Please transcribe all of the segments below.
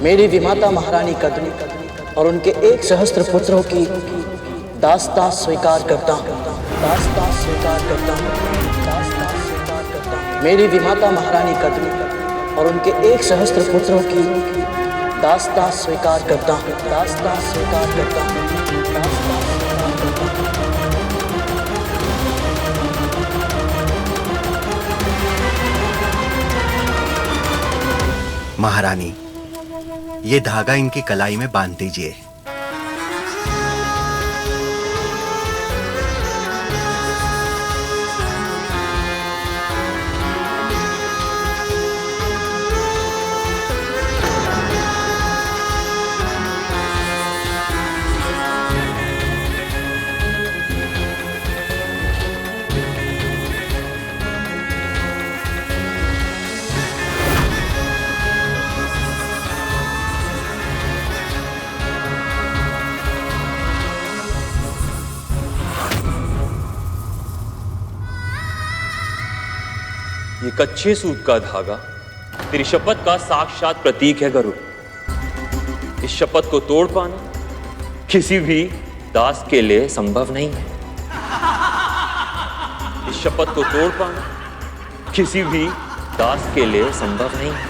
मेरी विमाता महारानी कद्रू और उनके 1 सहस्त्र पुत्रों की दास्तां स्वीकार करता हूँ। दास्तां स्वीकार करता हूँ। दास्तां स्वीकार करता हूँ। मेरी विमाता महारानी कद्रू और उनके 1 सहस्त्र पुत्रों की दास्तां स्वीकार करता हूँ। दास्तां स्वीकार करता हूँ। दास्तां स्वीकार करता हूँ। महारानी, ये धागा इनकी कलाई में बांध दीजिए। ये कच्चे सूत का धागा तेरी शपथ का साक्षात प्रतीक है गरुड़। इस शपथ को तोड़ पाना किसी भी दास के लिए संभव नहीं है। इस शपथ को तोड़ पाना किसी भी दास के लिए संभव नहीं है।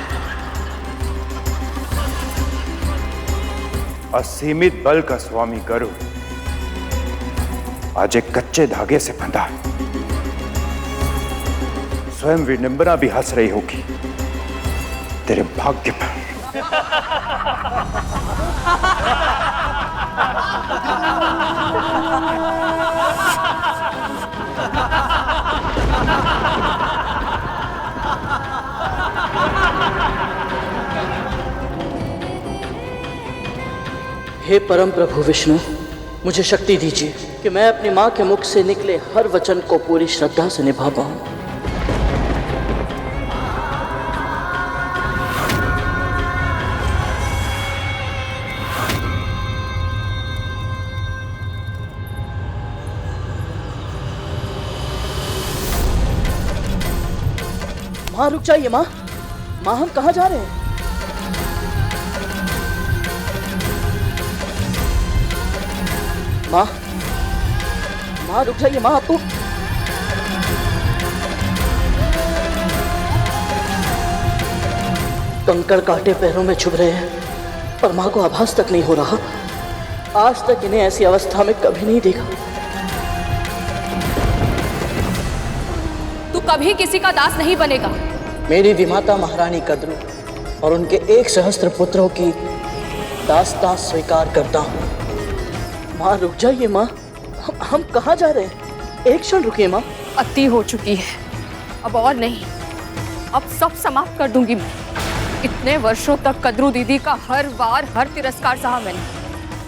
असीमित बल का स्वामी गरुड़ आज एक कच्चे धागे से बंधा है। स्वयं विडंबना भी हंस रही होगी तेरे भाग्य पर। हे परम प्रभु विष्णु, मुझे शक्ति दीजिए कि मैं अपनी माँ के मुख से निकले हर वचन को पूरी श्रद्धा से निभा पाऊं। माँ रुक जाइए माँ। माँ हम कहाँ जा रहे हैं? माँ माँ रुक जाइए माँ। आपको कंकड़ कांटे पैरों में चुभ रहे हैं और माँ को आभास तक नहीं हो रहा। आज तक इन्हें ऐसी अवस्था में कभी नहीं देखा। तू कभी किसी का दास नहीं बनेगा। मेरी विमाता महारानी कद्रू और उनके 1 सहस्त्र पुत्रों की दास्तां स्वीकार करता हूँ। माँ रुक जाइए माँ। हम कहाँ जा रहे हैं? एक क्षण रुकिए माँ। अति हो चुकी है, अब और नहीं। अब सब समाप्त कर दूंगी मैं। इतने वर्षों तक कद्रू दीदी का हर बार हर तिरस्कार सहा मैंने।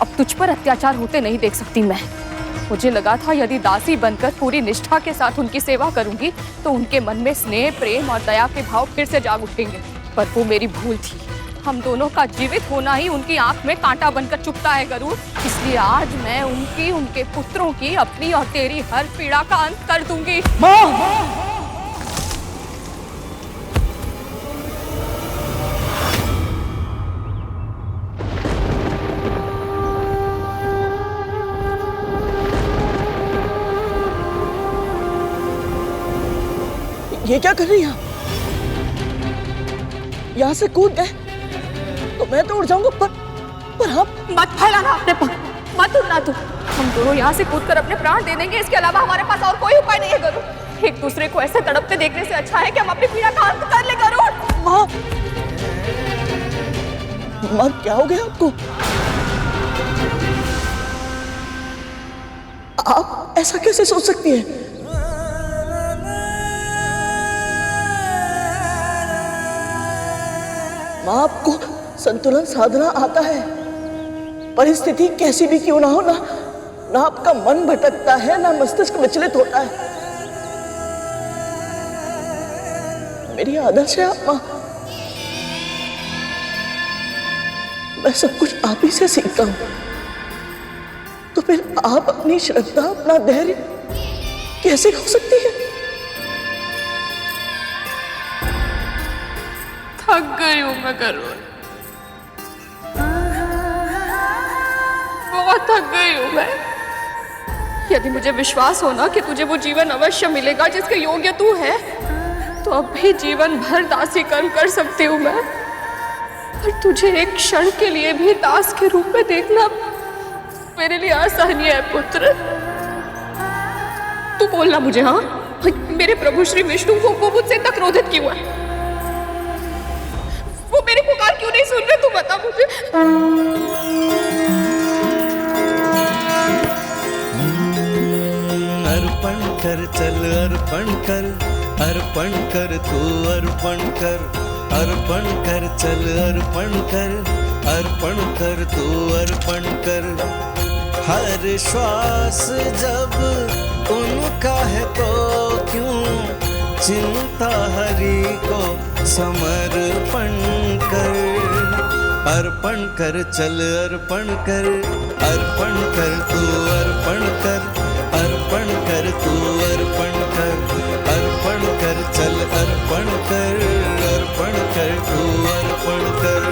अब तुझ पर अत्याचार होते नहीं देख सकती मैं। मुझे लगा था यदि दासी बनकर पूरी निष्ठा के साथ उनकी सेवा करूंगी तो उनके मन में स्नेह, प्रेम और दया के भाव फिर से जाग उठेंगे, पर वो मेरी भूल थी। हम दोनों का जीवित होना ही उनकी आंख में कांटा बनकर चुभता है गरुड़। इसलिए आज मैं उनकी, उनके पुत्रों की, अपनी और तेरी हर पीड़ा का अंत कर दूंगी। ये क्या कर रही हैं? यहाँ से कूद गए तो मैं तो उड़ जाऊंगा, पर हम मत फैलाना अपने पंख, मत उड़ना तू। हम दोनों यहाँ से कूदकर अपने प्राण दे देंगे। इसके अलावा हमारे पास और कोई उपाय नहीं है गरुड़। एक दूसरे को ऐसे तड़पते देखने से अच्छा है कि हम अपनी पीड़ा का अंत कर ले गरुड़। माँ, माँ क्या हो गया आपको? आप ऐसा कैसे सोच सकती हैं? माँ आपको संतुलन साधना आता है। परिस्थिति कैसी भी क्यों ना हो, ना आपका मन भटकता है, ना मस्तिष्क विचलित होता है। मेरी आदर्श है आप माँ। मैं सब कुछ आप ही से सीखता हूं, तो फिर आप अपनी श्रद्धा, अपना धैर्य कैसे खो सकती है? थक गई हूँ मैं गरुड़, बहुत थक गई हूँ मैं। यदि मुझे विश्वास हो ना कि तुझे वो जीवन अवश्य मिलेगा जिसके योग्य तू है, तो अब भी जीवन भर दासी कर्म कर सकती हूँ मैं। पर तुझे एक क्षण के लिए भी दास के रूप में देखना मेरे लिए असहनीय है पुत्र। तू बोलना मुझे, हाँ, मेरे प्रभु श्री विष्णु वो मुझसे इतना क्रोधित क्यों है? वो मेरी पुकार क्यों नहीं सुन रहे? तू बता मुझे। अर्पण कर, चल अर्पण कर, अर्पण कर तू अर्पण कर, अर्पण कर, चल अर्पण कर, अर्पण कर तू अर्पण कर। हर श्वास जब उनका है तो क्यों चिंता हरि को समर्पण कर। अर्पण कर, चल अर्पण कर, अर्पण कर तू अर्पण कर, अर्पण कर तू अर्पण कर, अर्पण कर, चल अर्पण कर, अर्पण कर तू अर्पण कर।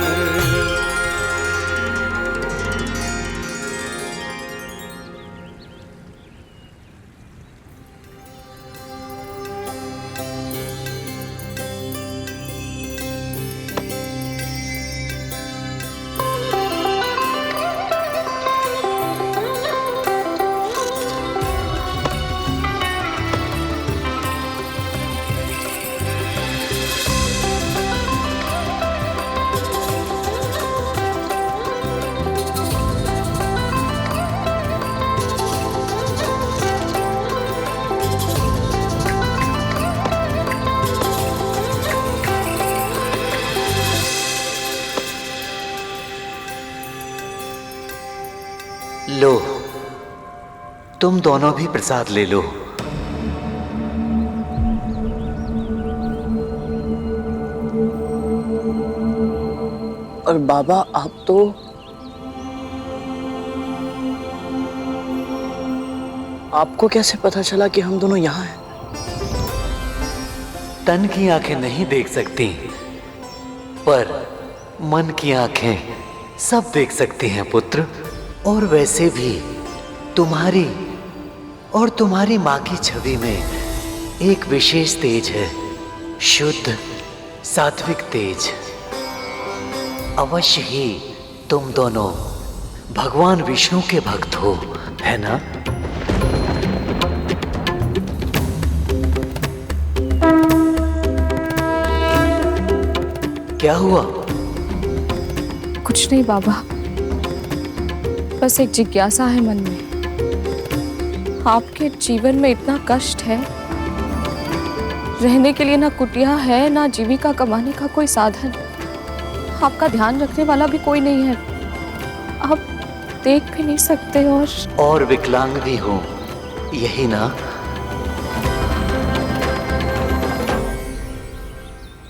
लो, तुम दोनों भी प्रसाद ले लो। और बाबा आप तो आपको कैसे पता चला कि हम दोनों यहाँ हैं? तन की आंखें नहीं देख सकती, पर मन की आंखें सब देख सकती हैं पुत्र। और वैसे भी तुम्हारी और तुम्हारी माँ की छवि में एक विशेष तेज है, शुद्ध सात्विक तेज। अवश्य ही तुम दोनों भगवान विष्णु के भक्त हो, है ना? क्या हुआ? कुछ नहीं बाबा, बस एक जिज्ञासा है मन में। आपके जीवन में इतना कष्ट है, रहने के लिए ना कुटिया है, ना जीविका कमाने का कोई साधन, आपका ध्यान रखने वाला भी कोई नहीं है, आप देख भी नहीं सकते और विकलांग भी हो, यही ना?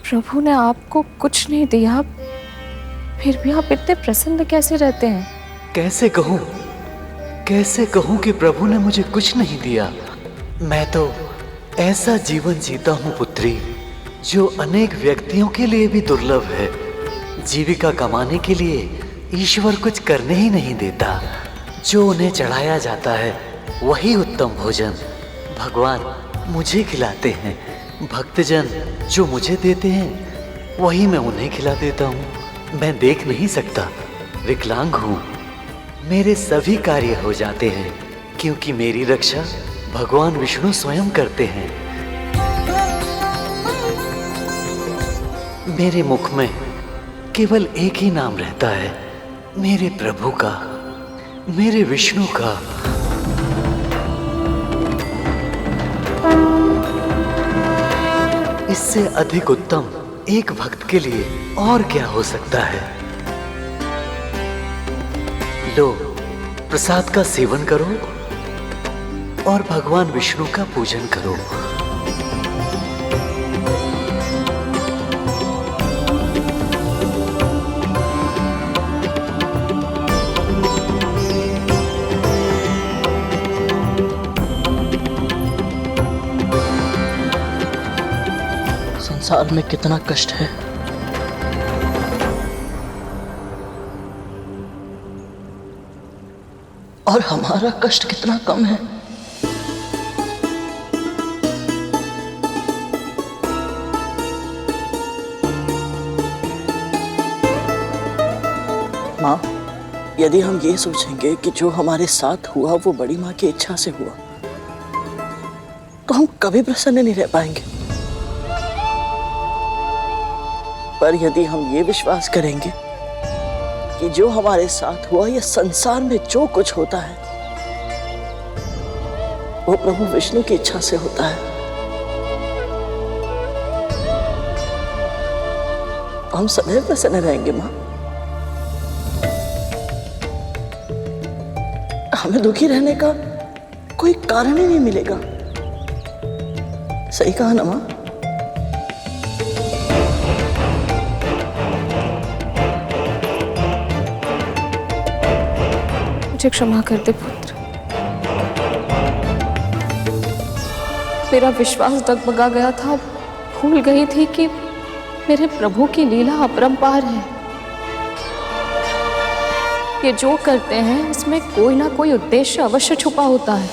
प्रभु ने आपको कुछ नहीं दिया, फिर भी आप इतने प्रसन्न कैसे रहते हैं? कैसे कहूं कि प्रभु ने मुझे कुछ नहीं दिया। मैं तो ऐसा जीवन जीता हूं पुत्री, जो अनेक व्यक्तियों के लिए भी दुर्लभ है। जीविका कमाने के लिए ईश्वर कुछ करने ही नहीं देता। जो उन्हें चढ़ाया जाता है वही उत्तम भोजन भगवान मुझे खिलाते हैं। भक्तजन जो मुझे देते हैं वही मैं उन्हें खिला देता हूँ। मैं देख नहीं सकता, विकलांग हूँ। मेरे सभी कार्य हो जाते हैं क्योंकि मेरी रक्षा भगवान विष्णु स्वयं करते हैं। मेरे मुख में केवल एक ही नाम रहता है, मेरे प्रभु का, मेरे विष्णु का। इससे अधिक उत्तम एक भक्त के लिए और क्या हो सकता है? लो, प्रसाद का सेवन करो और भगवान विष्णु का पूजन करो। संसार में कितना कष्ट है, और हमारा कष्ट कितना कम है। माँ, यदि हम ये सोचेंगे कि जो हमारे साथ हुआ वो बड़ी माँ की इच्छा से हुआ, तो हम कभी प्रसन्न नहीं रह पाएंगे। पर यदि हम ये विश्वास करेंगे कि जो हमारे साथ हुआ या संसार में जो कुछ होता है वो प्रभु विष्णु की इच्छा से होता है, तो हम सदैव प्रसन्न रहेंगे माँ। हमें दुखी रहने का कोई कारण ही नहीं मिलेगा। सही कहा ना माँ? मुझे क्षमा कर दे पुत्र। मेरा विश्वास डगमगा गया था, भूल गई थी कि मेरे प्रभु की लीला अपरंपार है। ये जो करते हैं इसमें कोई ना कोई उद्देश्य अवश्य छुपा होता है।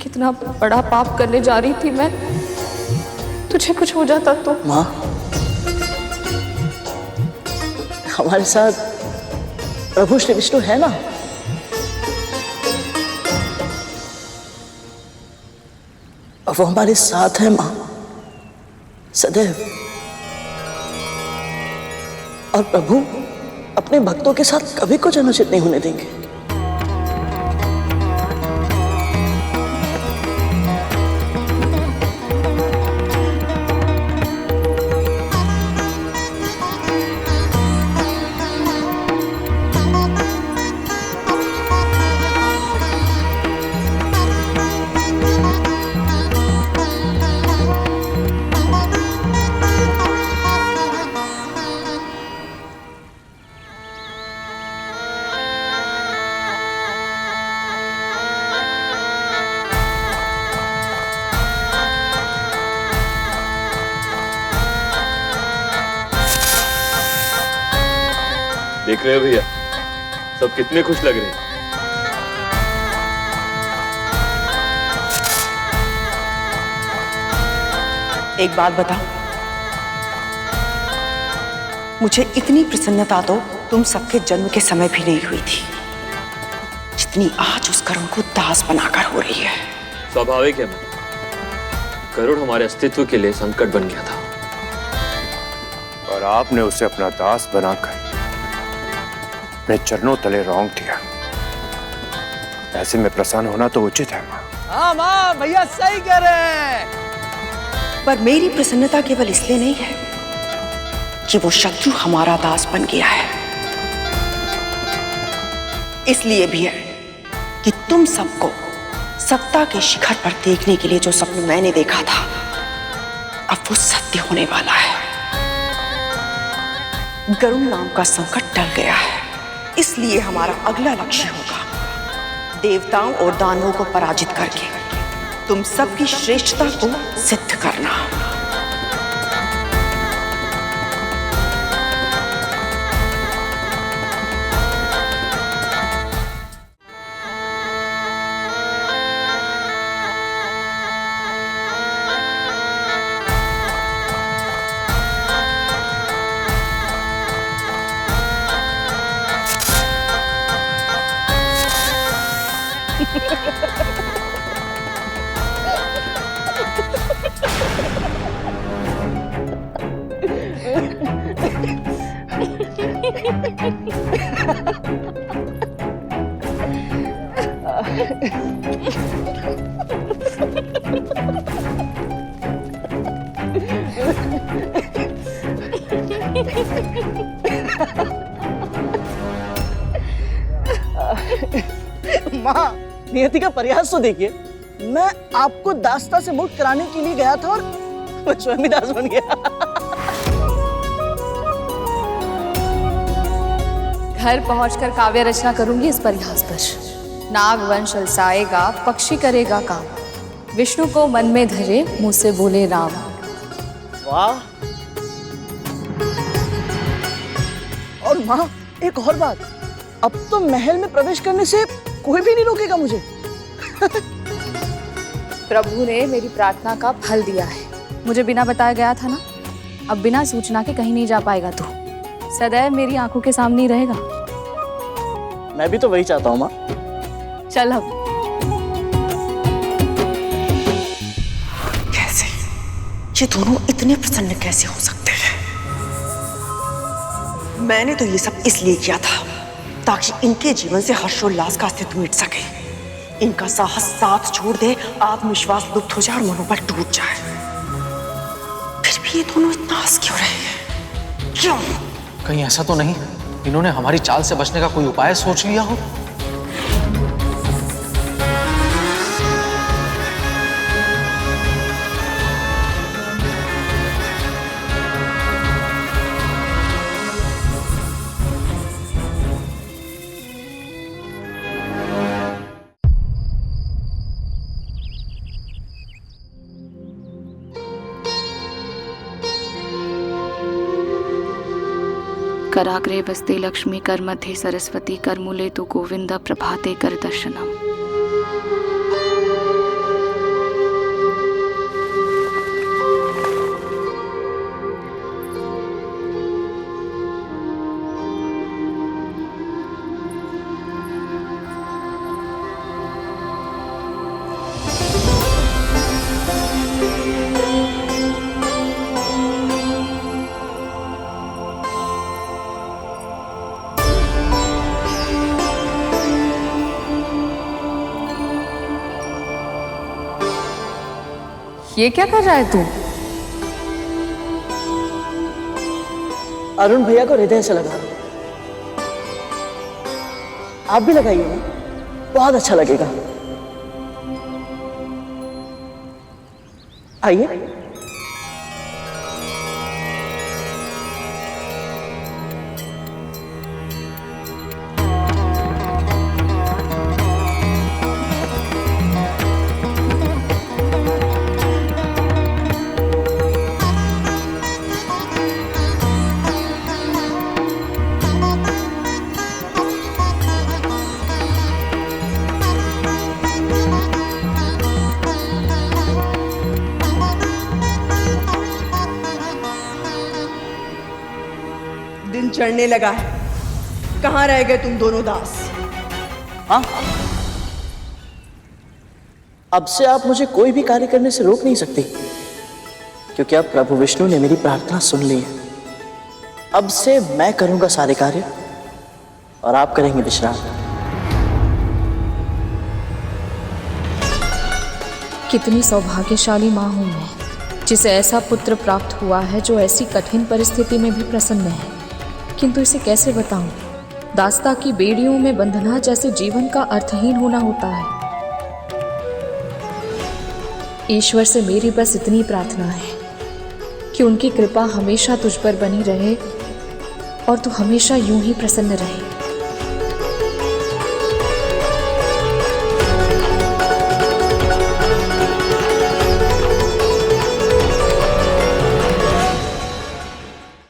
कितना बड़ा पाप करने जा रही थी मैं, तुझे कुछ हो जाता तो। माँ, हमारे साथ प्रभु श्री विष्णु है ना? और वो हमारे साथ है माँ, सदैव। और प्रभु अपने भक्तों के साथ कभी कुछ अनुचित नहीं होने देंगे। देख रहे हो भैया, सब कितने खुश लग रहे हैं। एक बात बता, मुझे इतनी प्रसन्नता तो तुम सबके जन्म के समय भी नहीं हुई थी जितनी आज उस करुण को दास बनाकर हो रही है। स्वाभाविक है, गरुड़ हमारे अस्तित्व के लिए संकट बन गया था और आपने उसे अपना दास बनाकर अपने चरणों तले रौंद दिया। ऐसे में प्रसन्न होना तो उचित है माँ। हाँ माँ, भैया सही कह रहे हैं। पर मेरी प्रसन्नता केवल इसलिए नहीं है कि वो शत्रु हमारा दास बन गया है, इसलिए भी है कि तुम सबको सत्ता के शिखर पर देखने के लिए जो सपना मैंने देखा था अब वो सत्य होने वाला है। गरुड़ नाम का संकट टल गया है, इसलिए हमारा अगला लक्ष्य होगा देवताओं और दानवों को पराजित करके तुम सबकी श्रेष्ठता को सिद्ध करना। माँ, नियति का प्रयास तो देखिए। मैं आपको दासता से मुक्त कराने के लिए गया था और मैं स्वयं ही दास बन गया। घर पहुंचकर काव्य रचना करूंगी इस परिहास पर। नाग वंश अलसाएगा, पक्षी करेगा काम, विष्णु को मन में धरे, मुंह से बोले राम। वाह। और माँ, एक और बात, अब तो महल में प्रवेश करने से कोई भी नहीं रोकेगा मुझे। प्रभु ने मेरी प्रार्थना का फल दिया है। मुझे बिना बताया गया था ना, अब बिना सूचना के कहीं नहीं जा पाएगा तू। सदैव मेरी आंखों के सामने ही रहेगा। मैं भी तो वही चाहता हूँ माँ। चल अब। कैसे ये दोनों इतने प्रसन्न कैसे हो सकते हैं? मैंने तो ये सब इसलिए किया था ताकि इनके जीवन से हर्षोल्लास का अस्तित्व मिट सके, इनका साहस साथ छोड़ दे, आत्मविश्वास लुप्त हो जाए और मनोबल टूट जाए। फिर भी ये दोनों इतना हंस क्यों रहे हैं? क्यों? कहीं ऐसा तो नहीं इन्होंने हमारी चाल से बचने का कोई उपाय सोच लिया हो? कराग्रे वस्ते लक्ष्मी कर मध्ये सरस्वती कर मूले तु गोविंद प्रभाते कर दर्शनम। ये क्या कर रहा है तू? अरुण भैया को हृदय से लगा। आप भी लगाइए ना, बहुत अच्छा लगेगा। आइए। दिन चढ़ने लगा है, कहाँ रह गए तुम दोनों दास? हाँ, अब से आप मुझे कोई भी कार्य करने से रोक नहीं सकते, क्योंकि अब प्रभु विष्णु ने मेरी प्रार्थना सुन ली है। अब से मैं करूंगा सारे कार्य और आप करेंगे विश्राम। कितनी सौभाग्यशाली माँ हूँ मैं, जिसे ऐसा पुत्र प्राप्त हुआ है जो ऐसी कठिन परिस्थिति में भी प्रसन्न है। किंतु इसे कैसे बताऊं? दास्ता की बेड़ियों में बंधना जैसे जीवन का अर्थहीन होना होता है। ईश्वर से मेरी बस इतनी प्रार्थना है कि उनकी कृपा हमेशा तुझ पर बनी रहे और तू हमेशा यूं ही प्रसन्न रहे।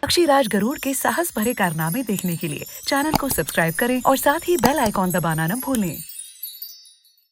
पक्षीराज गरुड़ के साहस भरे कारनामे देखने के लिए चैनल को सब्सक्राइब करें और साथ ही बेल आइकॉन दबाना न भूलें।